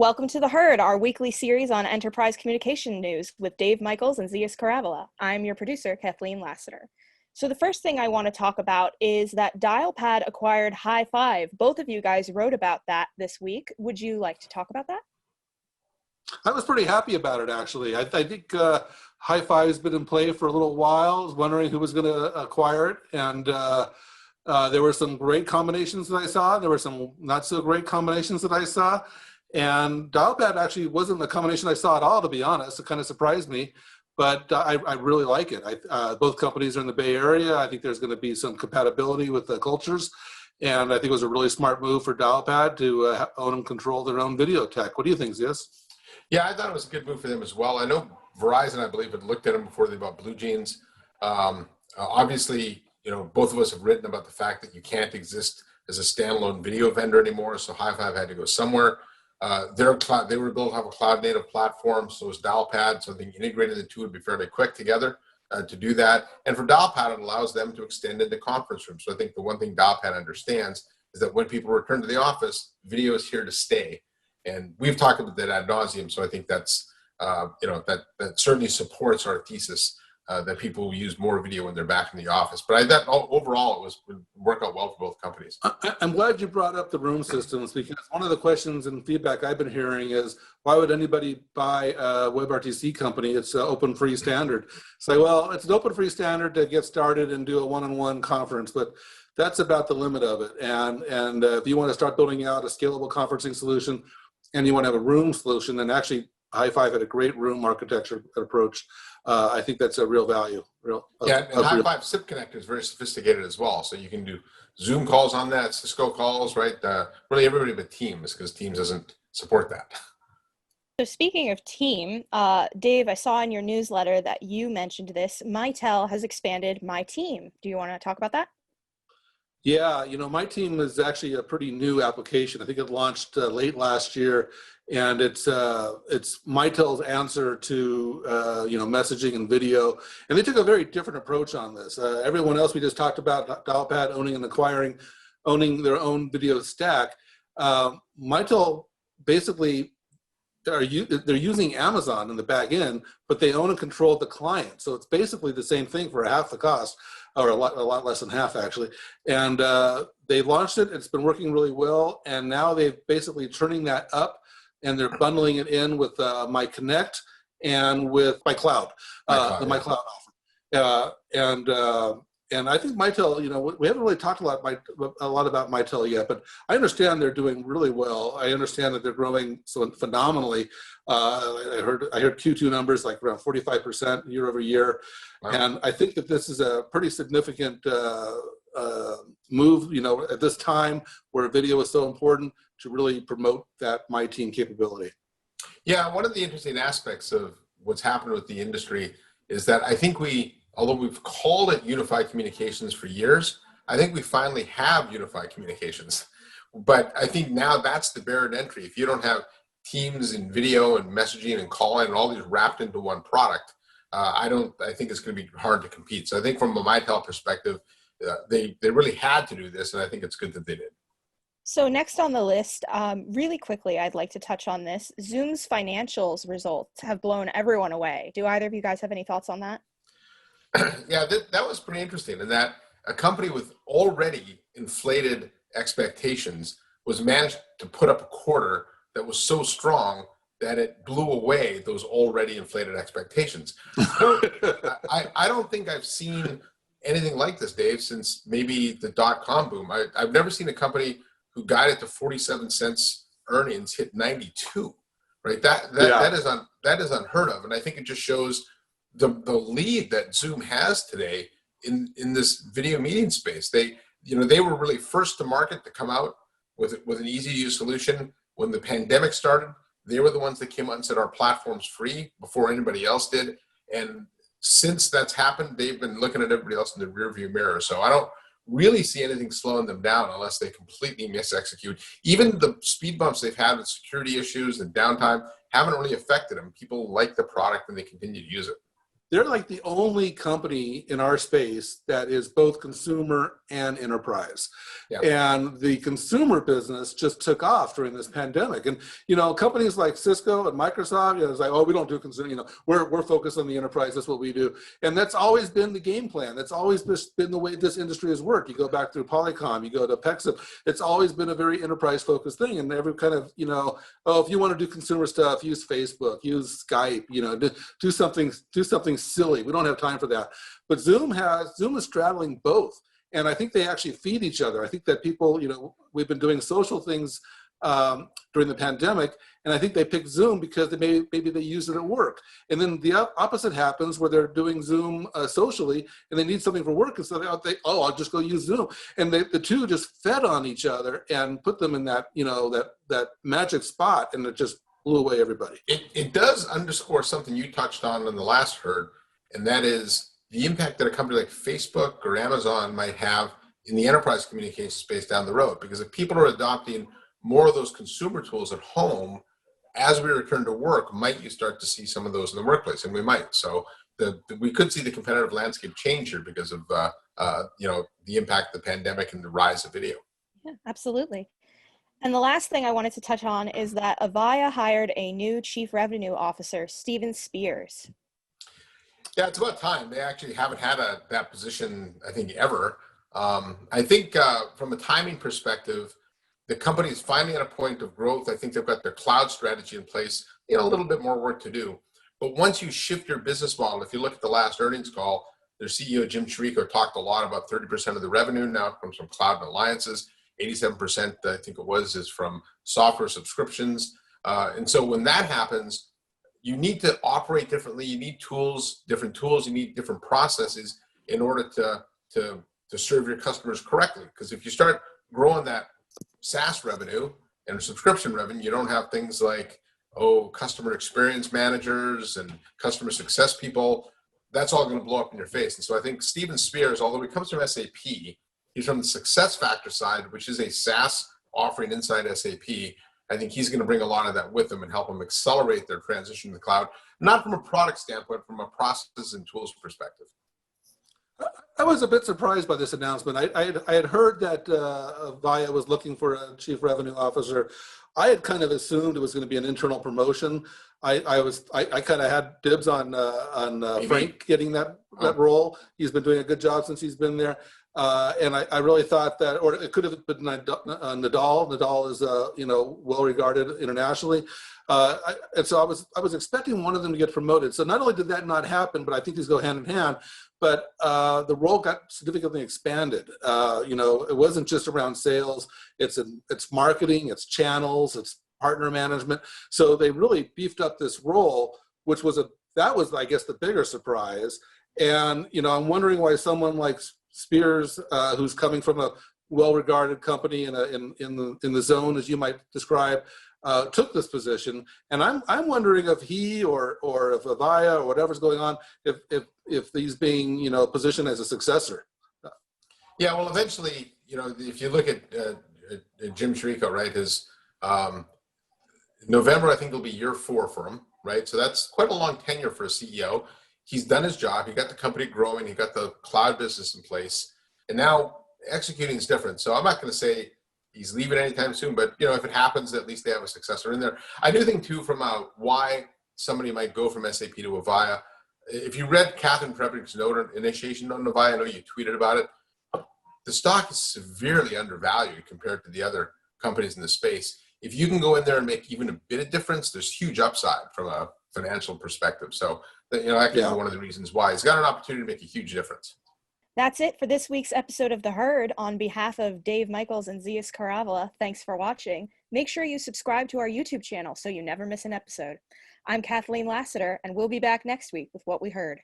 Welcome to The Herd, our weekly series on enterprise communication news with Dave Michaels and Zeus Caravella. I'm your producer, Kathleen Lassiter. So the first thing I want to talk about is that Dialpad acquired Highfive. Both of you guys wrote about that this week. Would you like to talk about that? I was pretty happy about it, actually. I think Highfive has been in play for a little while. I was wondering who was going to acquire it, and there were some great combinations that I saw. There were some not so great combinations that I saw. And Dialpad actually wasn't the combination I saw at all, to be honest. It kind of surprised me, but I really like it. Both companies are in the Bay Area. I think there's going to be some compatibility with the cultures. And I think it was a really smart move for Dialpad to own and control their own video tech. What do you think, Zeus? Yeah, I thought it was a good move for them as well. I know Verizon, I believe, had looked at them before they bought Blue Jeans. Obviously, both of us have written about the fact that you can't exist as a standalone video vendor anymore, so Highfive had to go somewhere. They were built to have a cloud-native platform, so is Dialpad, so I think integrating the two would be fairly quick together to do that. And for Dialpad, it allows them to extend into conference rooms. So I think the one thing Dialpad understands is that when people return to the office, video is here to stay. And we've talked about that ad nauseum, so I think that's, that certainly supports our thesis that people will use more video when they're back in the office. But I thought overall it would work out well for both companies. I'm glad you brought up the room systems, because one of the questions and feedback I've been hearing is, why would anybody buy a WebRTC company? It's an open free standard. So, well, it's an open free standard to get started and do a one-on-one conference, but that's about the limit of it. And if you want to start building out a scalable conferencing solution and you want to have a room solution, then actually Highfive had a great room architecture approach. I think that's a real value. And Highfive SIP connector is very sophisticated as well. So you can do Zoom calls on that, Cisco calls, right? Really everybody but Teams, because Teams doesn't support that. So speaking of Team, Dave, I saw in your newsletter that you mentioned this. Mitel has expanded MiTeam. Do you want to talk about that? Yeah, MiTeam is actually a pretty new application. I think it launched late last year, and it's Mitel's answer to messaging and video. And they took a very different approach on this. Everyone else we just talked about, Dialpad owning and acquiring, owning their own video stack. Mitel basically they're using Amazon in the back end, but they own and control the client. So it's basically the same thing for half the cost, or a lot less than half actually. And they launched it. It's been working really well. And now they've basically turning that up, and they're bundling it in with MyConnect and with MyCloud, the MyCloud offer. And I think Mitel, we haven't really talked a lot about Mitel yet, but I understand they're doing really well. I understand that they're growing so phenomenally. I heard Q2 numbers like around 45% year over year. Wow. And I think that this is a pretty significant move, at this time where video is so important, to really promote that MiTeam capability. Yeah, one of the interesting aspects of what's happened with the industry is that I think although we've called it unified communications for years, I think we finally have unified communications. But I think now that's the barrier to entry. If you don't have Teams and video and messaging and calling and all these wrapped into one product, I think it's going to be hard to compete. So I think from a Mitel perspective, they really had to do this, and I think it's good that they did. So next on the list, really quickly, I'd like to touch on this. Zoom's financials results have blown everyone away. Do either of you guys have any thoughts on that? Yeah, that was pretty interesting, in that a company with already inflated expectations was managed to put up a quarter that was so strong that it blew away those already inflated expectations. I don't think I've seen anything like this, Dave, since maybe the dot-com boom. I've never seen a company who guided to 47 cents earnings hit 92, right? That is unheard of, and I think it just shows the lead that Zoom has today in this video meeting space. They were really first to market to come out with an easy to use solution. When the pandemic started, they were the ones that came out and said our platform's free before anybody else did. And since that's happened, they've been looking at everybody else in the rearview mirror. So I don't really see anything slowing them down unless they completely misexecute. Even the speed bumps they've had with security issues and downtime haven't really affected them. People like the product and they continue to use it. they're like the only company in our space that is both consumer and enterprise. Yeah. And the consumer business just took off during this pandemic. And, companies like Cisco and Microsoft, it's like, oh, we don't do consumer, we're focused on the enterprise. That's what we do. And that's always been the game plan. That's always been the way this industry has worked. You go back through Polycom, you go to Pexip, it's always been a very enterprise focused thing. And every kind of, if you want to do consumer stuff, use Facebook, use Skype, do something silly. We don't have time for that. But Zoom is straddling both. And I think they actually feed each other. I think that people, we've been doing social things during the pandemic, and I think they picked Zoom because maybe they use it at work. And then the opposite happens where they're doing Zoom socially, and they need something for work, and so I'll just go use Zoom. And the two just fed on each other and put them in that, that magic spot, and it just blew away everybody. It does underscore something you touched on in the last herd, and that is the impact that a company like Facebook or Amazon might have in the enterprise communication space down the road. Because if people are adopting more of those consumer tools at home, as we return to work, might you start to see some of those in the workplace? And we might. So we could see the competitive landscape change here because of the impact of the pandemic and the rise of video. Yeah, absolutely. And the last thing I wanted to touch on is that Avaya hired a new chief revenue officer, Steven Spears. Yeah, it's about time. They actually haven't had that position, I think, ever. I think from a timing perspective, the company is finally at a point of growth. I think they've got their cloud strategy in place, a little bit more work to do. But once you shift your business model, if you look at the last earnings call, their CEO, Jim Chirico, talked a lot about 30% of the revenue now comes from cloud and alliances. 87%, I think it was, is from software subscriptions. And so when that happens, you need to operate differently. You need different tools. You need different processes in order to serve your customers correctly. Because if you start growing that SaaS revenue and subscription revenue, you don't have things like, customer experience managers and customer success people. That's all going to blow up in your face. And so I think Steven Spears, although he comes from SAP, he's from the success factor side, which is a SaaS offering inside SAP. I think he's going to bring a lot of that with him and help them accelerate their transition to the cloud, not from a product standpoint, from a process and tools perspective. I was a bit surprised by this announcement. I had heard that Avaya was looking for a chief revenue officer. I had kind of assumed it was going to be an internal promotion. I kind of had dibs on Frank getting that role. He's been doing a good job since he's been there. And I really thought that, or it could have been Nadal. Nadal is, well regarded internationally. And so I was expecting one of them to get promoted. So not only did that not happen, but I think these go hand in hand, but the role got significantly expanded. It wasn't just around sales, it's marketing, it's channels, it's partner management. So they really beefed up this role, which was I guess the bigger surprise. And, I'm wondering why someone like Spears, who's coming from a well-regarded company in the zone, as you might describe, took this position. And I'm wondering if he or if Avaya or whatever's going on, if he's being positioned as a successor. Yeah, well, eventually, if you look at Jim Chirico, right, his November, I think will be year 4 for him, right? So that's quite a long tenure for a CEO. He's done his job. He got the company growing. He got the cloud business in place. And now executing is different. So I'm not going to say he's leaving anytime soon, but if it happens, at least they have a successor in there. I do think too, from why somebody might go from SAP to Avaya. If you read Catherine Trebnick's initiation note on Avaya, I know you tweeted about it. The stock is severely undervalued compared to the other companies in the space. If you can go in there and make even a bit of difference, there's huge upside from a financial perspective. So that could be one of the reasons why he's got an opportunity to make a huge difference. That's it for this week's episode of The Herd. On behalf of Dave Michaels and Zeus Caravola, thanks for watching. Make sure you subscribe to our YouTube channel so you never miss an episode. I'm Kathleen Lassiter, and we'll be back next week with What We Heard.